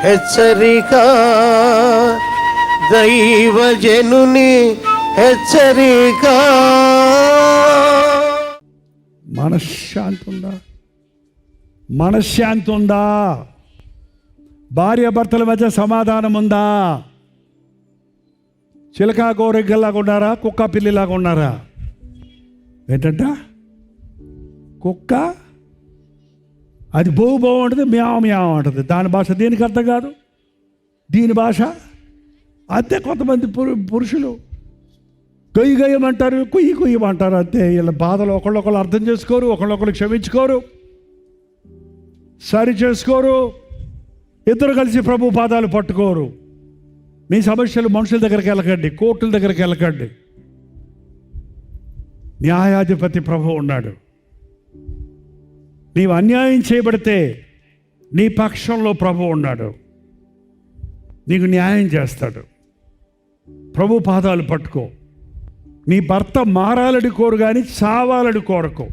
హెచ్చరిక, దైవజనుని హెచ్చరిక. మనశ్శాంతి ఉందా? మనశ్శాంతి ఉందా? భార్య భర్తల మధ్య సమాధానం ఉందా? చిలక గోరెగ్గల్లాగా ఉన్నారా? కుక్క పిల్లిలాగా ఉన్నారా? ఏంటంట? కుక్క అది బో ఉంటుంది, మ్యావ్ మ్యావ్ అంటుంది. దాని భాష దీనికి అర్థం కాదు, దీని భాష అంతే. కొంతమంది పురుషులు కొయ్యి కొయ్యమంటారు, కుయ్యి కుయ్యమంటారు అంతే. వీళ్ళ బాధలు ఒకళ్ళొకళ్ళు అర్థం చేసుకోరు, ఒకళ్ళొకళ్ళు క్షమించుకోరు, సరి చేసుకోరు. ఇద్దరు కలిసి ప్రభు పాదాలు పట్టుకోరు. మీ సమస్యలు మనుషుల దగ్గరికి వెళ్ళకండి, కోర్టుల దగ్గరికి వెళ్ళకండి. న్యాయాధిపతి ప్రభు ఉన్నాడు. నీవు అన్యాయం చేయబడితే నీ పక్షంలో ప్రభు ఉన్నాడు, నీకు న్యాయం చేస్తాడు. ప్రభు పాదాలు పట్టుకో. నీ భర్త మారాలని కోరు కానీ చావాలని కోరకో.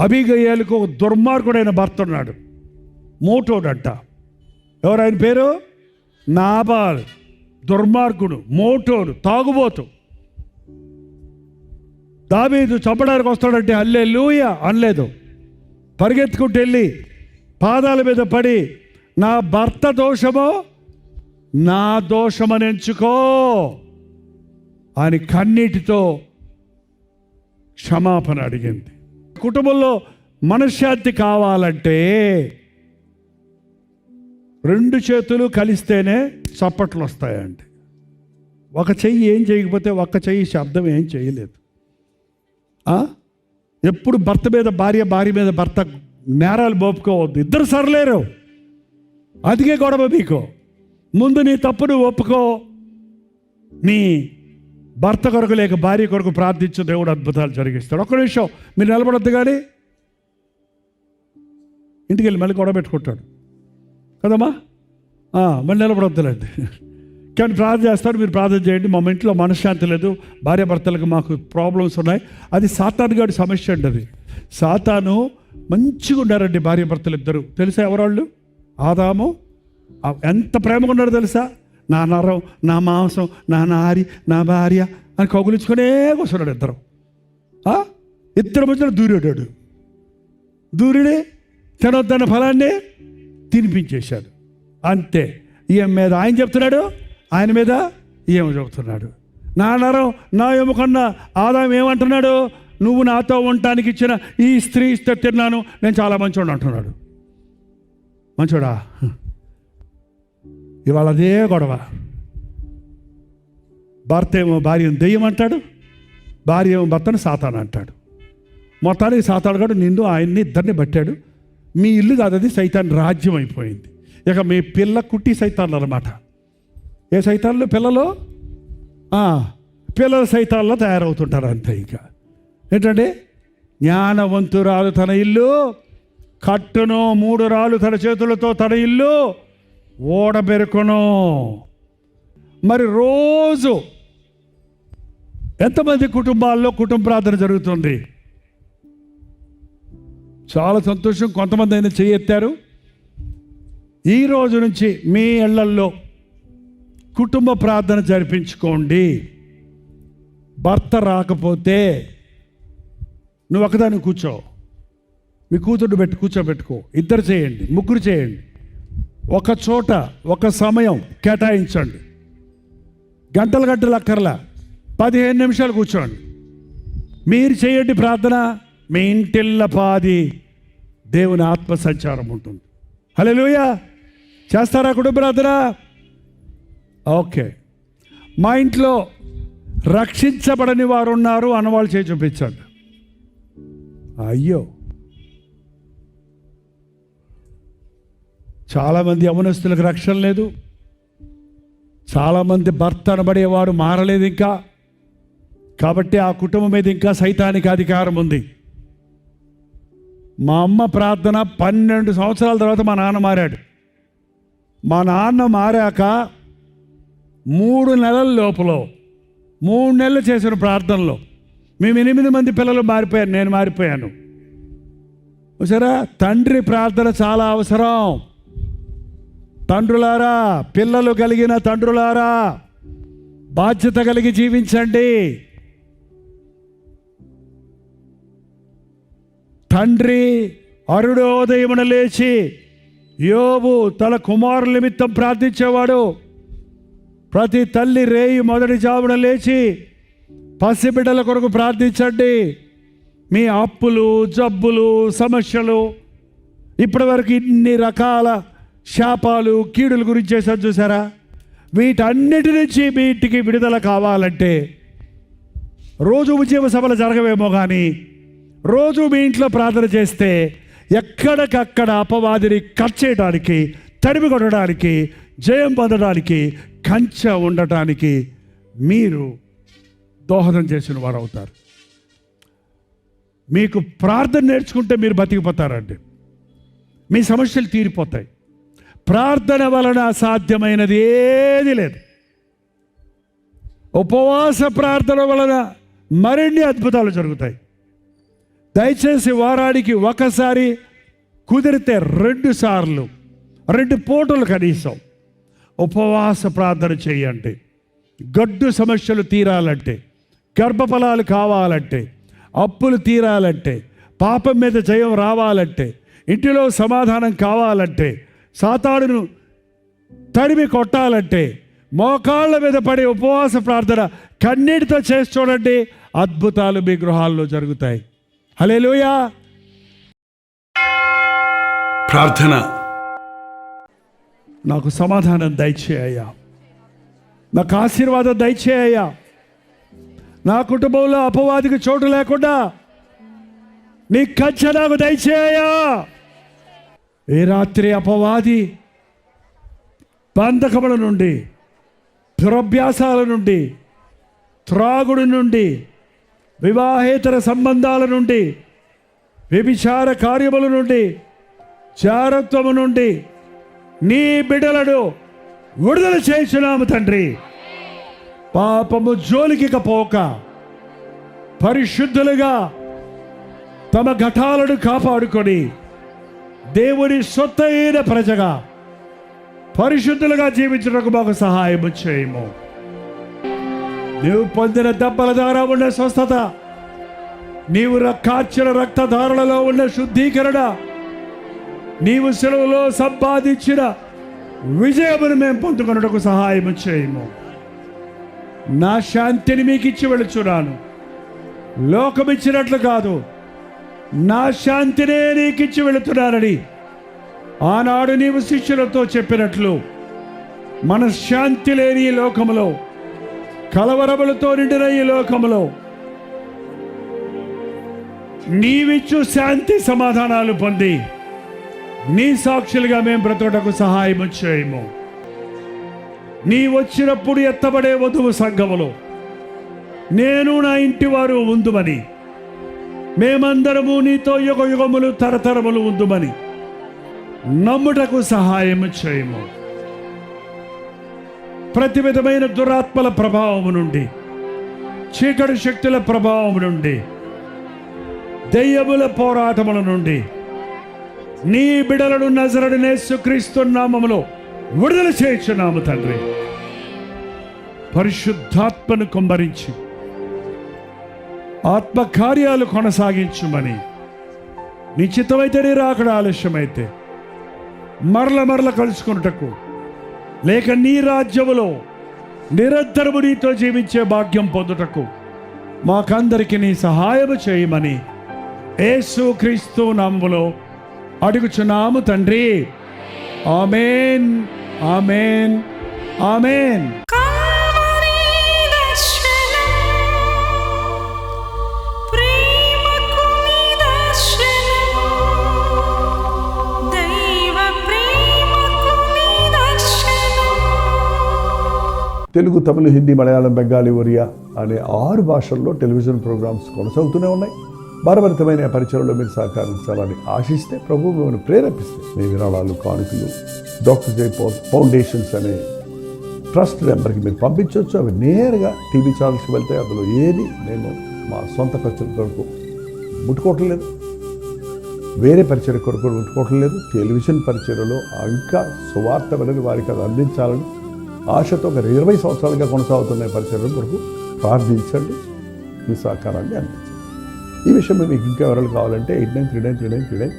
అబీగయీలకు ఒక దుర్మార్గుడైన భర్త ఉన్నాడు, మోటోడంట. ఎవరు ఆయన పేరు? నాబాల్. దుర్మార్గుడు, మోటోడు, తాగుబోతు. దావీదు చంపడానికి వస్తాడంటే హల్లెలూయా అనలేదు. పరిగెత్తుకుంటూ వెళ్ళి పాదాల మీద పడి, నా భర్త దోషమో నా దోషమని ఎంచుకో అని కన్నీటితో క్షమాపణ అడిగింది. కుటుంబంలో మనశ్శాంతి కావాలంటే రెండు చేతులు కలిస్తేనే చప్పట్లు వస్తాయండి. ఒక చెయ్యి ఏం చేయకపోతే ఒక్క చెయ్యి శబ్దం ఏం చేయలేదు. ఎప్పుడు భర్త మీద భార్య, భార్య మీద భర్త నేరాలు మోపుకోవద్దు. ఇద్దరు సరలేరు, అదిగే గొడవ మీకు. ముందు నీ తప్పును ఒప్పుకో. నీ భర్త కొరకు లేక భార్య కొరకు ప్రార్థించు, దేవుడు అద్భుతాలు జరిగిస్తాడు. ఒక్క నిమిషం మీరు నిలబడద్దు, కానీ ఇంటికి వెళ్ళి మళ్ళీ గొడవ పెట్టుకుంటాడు కదమ్మా. మళ్ళీ నిలబడొద్దులేండి. కానీ ప్రార్థన చేస్తాడు, మీరు ప్రార్థన చేయండి. మా ఇంట్లో మనశ్శాంతి లేదు, భార్య భర్తలకు మాకు ప్రాబ్లమ్స్ ఉన్నాయి. అది సాతాను గారి సమస్య అండి. అది సాతాను. మంచిగా ఉన్నారండి భార్య భర్తలు ఇద్దరు. తెలుసా ఎవరాళ్ళు? ఆదాము ఎంత ప్రేమగా ఉన్నారో తెలుసా? నా నరం, నా మాంసం, నా నారి, నా భార్య అని కౌగులించుకునే కూర్చున్నాడు ఇద్దరు. ఇద్దరు మధ్యలో దూరాడు. దూరిడే తినొద్దన్న ఫలాన్ని తినిపించేశాడు. అంతే. ఈయన మీద ఆయన చెప్తున్నాడు, ఆయన మీద ఏమో చెబుతున్నాడు. నా నరం నా ఎముకన్నా ఆదాం ఏమంటున్నాడు? నువ్వు నాతో ఉండటానికి ఇచ్చిన ఈ స్త్రీ ఇస్తే తిన్నాను, నేను చాలా మంచోడు అంటున్నాడు. మంచోడా? ఇవాళ అదే గొడవ. భర్త ఏమో భార్యను దెయ్యం అంటాడు, భార్య ఏమో భర్తను సాతాను అంటాడు. మొత్తానికి సాతాను కూడా నిన్ను ఆయన్ని ఇద్దరిని పట్టాడు. మీ ఇల్లు కాదు, అది సైతాన్ రాజ్యం అయిపోయింది. ఇక మీ పిల్ల కుట్టి సైతాన్లు అన్నమాట. ఏ సైతాన్లు? పిల్లలు సైతాన్లో తయారవుతుంటారు అంతే. ఇంకా ఏంటంటే, జ్ఞానవంతురాలు తన ఇల్లు కట్టును, 3 రాళ్ళు తన చేతులతో తన ఇల్లు ఓడబెరుకును. మరి రోజు ఎంతమంది కుటుంబాల్లో కుటుంబ ప్రార్థన జరుగుతుంది? చాలా సంతోషం. కొంతమంది అయినా చేయెత్తారు. ఈ రోజు నుంచి మీ ఇళ్లల్లో కుటుంబ ప్రార్థన జరిపించుకోండి. భర్త రాకపోతే నువ్వు ఒకదాన్ని కూర్చో, మీ కూతురు కూర్చోబెట్టుకో. ఇద్దరు చేయండి, ముగ్గురు చేయండి. ఒక చోట ఒక సమయం కేటాయించండి. గంటలు అక్కర్లా, 15 నిమిషాలు కూర్చోండి. మీరు చేయండి ప్రార్థన. మీ ఇంటిల్ల పాది దేవుని ఆత్మ సంచారం ఉంటుంది. హల్లెలూయా. చేస్తారా కుటుంబ ప్రార్థన? ఓకే. మా ఇంట్లో రక్షించబడని వారు ఉన్నారు అన్నవాళ్ళు చేయి చూపించండి. అయ్యో, చాలామంది యవనస్తులకు రక్షణ లేదు. చాలామంది భర్త అనబడేవాడు మారలేదు ఇంకా. కాబట్టి ఆ కుటుంబం మీద ఇంకా సైతానికి అధికారం ఉంది. మా అమ్మ ప్రార్థన 12 సంవత్సరాల తర్వాత మా నాన్న మారాడు. మా నాన్న మారాక 3 నెలల లోపల 3 నెలలు చేసిన ప్రార్థనలో మేము 8 మంది పిల్లలు మారిపోయారు, నేను మారిపోయాను. సరే, తండ్రి ప్రార్థన చాలా అవసరం. తండ్రులారా, పిల్లలు కలిగిన తండ్రులారా, బాధ్యత కలిగి జీవించండి. తండ్రి అరుణోదయమున లేచి యోబు తన కుమారుల నిమిత్తం ప్రార్థించేవాడు. ప్రతి తల్లి రేయి మొదటి జామున లేచి పసిబిడ్డల కొరకు ప్రార్థించండి. మీ అప్పులు, జబ్బులు, సమస్యలు, ఇప్పటి వరకు ఇన్ని రకాల శాపాలు, కీడుల గురించి చేశారు చూసారా? వీటన్నిటి నుంచి మీ ఇంటికి విడుదల కావాలంటే రోజు ఉద్యమ సభలు జరగవేమో కానీ రోజు మీ ఇంట్లో ప్రార్థన చేస్తే ఎక్కడికక్కడ అపవాదిని కట్ చేయడానికి, తరిమి కొట్టడానికి, జయం పొందడానికి, కంచె ఉండటానికి మీరు దోహదం చేసిన వారు అవుతారు. మీకు ప్రార్థన నేర్చుకుంటే మీరు బతికిపోతారండి. మీ సమస్యలు తీరిపోతాయి. ప్రార్థన వలన అసాధ్యమైనది ఏది లేదు. ఉపవాస ప్రార్థన వలన మరిన్ని అద్భుతాలు జరుగుతాయి. దయచేసి వారానికి ఒకసారి, కుదిరితే 2 సార్లు, 2 పూటలు కనీసం ఉపవాస ప్రార్థన చేయండి. గడ్డు సమస్యలు తీరాలంటే, గర్భఫలాలు కావాలంటే, అప్పులు తీరాలంటే, పాపం మీద జయం రావాలంటే, ఇంటిలో సమాధానం కావాలంటే, సాతానును తరిమి కొట్టాలంటే మోకాళ్ళ మీద పడే ఉపవాస ప్రార్థన కన్నీటితో చేసి చూడండి. అద్భుతాలు మీ గృహాల్లో జరుగుతాయి. హల్లెలూయా. ప్రార్థన. నాకు సమాధానం దయచేయ్యా, నాకు ఆశీర్వాదం దయచేయ్యా, నా కుటుంబంలో అపవాదికి చోటు లేకుండా నీ కంచె నాకు దయచేయ్యా. ఈ రాత్రి అపవాది బంధకముల నుండి, దురభ్యాసాల నుండి, త్రాగుడు నుండి, వివాహేతర సంబంధాల నుండి, వ్యభిచార కార్యముల నుండి, జారత్వము నుండి నీ బిడ్డలను విడుదల చేస్తున్నాము తండ్రి. పాపము జోలికి పోక పరిశుద్ధులుగా తమ ఘటాలను కాపాడుకొని దేవుని సొత్తైన ప్రజగా పరిశుద్ధులుగా జీవించడానికి మాకు సహాయం చేయము. నీవు పొందిన దెబ్బల ద్వారా ఉన్న స్వస్థత, నీవు కార్చిన రక్తధారలలో ఉన్న శుద్ధీకరణ, నీవు సెలవులో సంపాదించిన విజయమును మేము పొందుకొనుటకు సహాయం చేయము. నా శాంతిని మీకు ఇచ్చి వెళుచున్నాను, లోకం ఇచ్చినట్లు కాదు, నా శాంతినే నీకు ఇచ్చి వెళుతున్నానని ఆనాడు నీవు శిష్యులతో చెప్పినట్లు మన శాంతి లేని ఈ లోకములో, కలవరములతో నిండిన ఈ లోకములో నీవిచ్చు శాంతి సమాధానాలు పొంది నీ సాక్షులుగా మేము బ్రతుకుటకు సహాయం చేయము. నీ వచ్చినప్పుడు ఎత్తబడే వధువు సంఘములో నేను నా ఇంటి వారు ఉందుమని, మేమందరము నీతో యుగ యుగములు తరతరములు ఉందుమని నమ్ముటకు సహాయం చేయము. ప్రతి విధమైన దురాత్మల ప్రభావము నుండి, చీకటి శక్తుల ప్రభావము నుండి, దెయ్యముల పోరాటముల నుండి నీ బిడలను నజరుడైన యేసుక్రీస్తు నామములో విడుదల చేయుచున్నాము తండ్రి. పరిశుద్ధాత్మను కుమ్మరించి ఆత్మ కార్యాలు కొనసాగించుమని, నిశ్చితమైతే నీ రాకడ ఆలస్యమైతే మరల కలుసుకున్నటకు, లేక నీ రాజ్యములో నిరంతరము నీతో జీవించే భాగ్యం పొందుటకు మాకందరికి నీ సహాయము చేయమని యేసుక్రీస్తు నామములో అడుగుచున్నాము తండ్రి. ఆమేన్, ఆమేన్, ఆమేన్. తెలుగు, తమిళ, హిందీ, మలయాళం, బెంగాలీ, ఒరియా అనే 6 భాషల్లో టెలివిజన్ ప్రోగ్రామ్స్ కొనసాగుతూనే ఉన్నాయి. భారభరితమైన పరిచయంలో మీరు సహకరించాలని ఆశిస్తే, ప్రభువు మిమ్మల్ని ప్రేరేపిస్తే మీ విరాళాలు, కానుకలు డాక్టర్ జై ఫౌండేషన్స్ అనే ట్రస్ట్ నెంబర్కి మీరు పంపించవచ్చు. అవి నేరుగా టీవీ ఛానల్స్కి వెళ్తాయి. అందులో ఏది మేము మా సొంత ఖర్చుల కొరకు ముట్టుకోవట్లేదు. వేరే పరిచయ కొరకు ఉంచుకోవటం లేదు. టెలివిజన్ పరిచయలో ఇంకా సువార్త అనేది వారికి అది అందించాలని ఆశతో ఒక 20 సంవత్సరాలుగా కొనసాగుతున్న పరిచయం కొరకు ప్రార్థించండి, మీ సహకారాన్ని అందించండి. ఈ విషయం మీకు ఇంకా వివరాలు కావాలంటే 89393939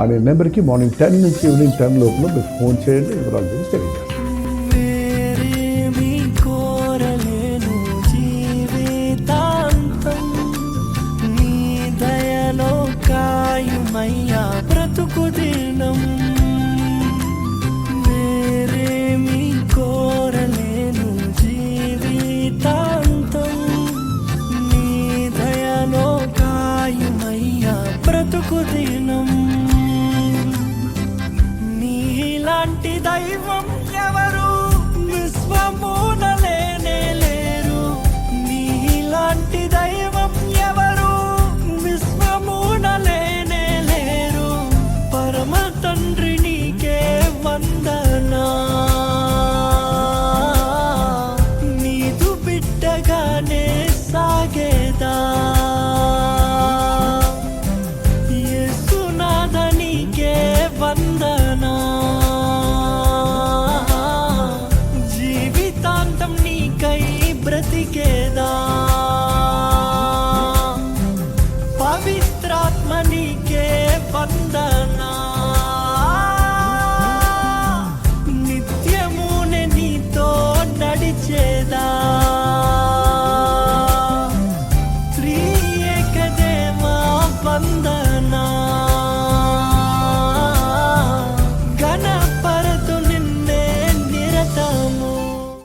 అనే నెంబర్కి మార్నింగ్ 10 నుంచి ఈవినింగ్ 10 లోపల మీరు ఫోన్ చేయండి, వివరాల గురించి తెలియజేస్తాను. బ్రతుకు దినం వేరేమి కోరలేను జీవితాంతం నీ దయలో కాయుమయ్యా బ్రతుకు దినం నీలాంటి దైవం ఎవరు విశ్వమున లేనే లేరు, నీలాంటి దైవం ఎవరు విశ్వమున లేనే లేరు, పరమ తండ్రి నీకే వందనా, నీదు బిడ్డగానే సాగేదా, యేసునాథ నీకే వందనా, జీవితాంతం నీకై బ్రతికేదా, పవిత్రాత్మ నీకే వందనా, నిత్యమునే నీతో నడిచేదా.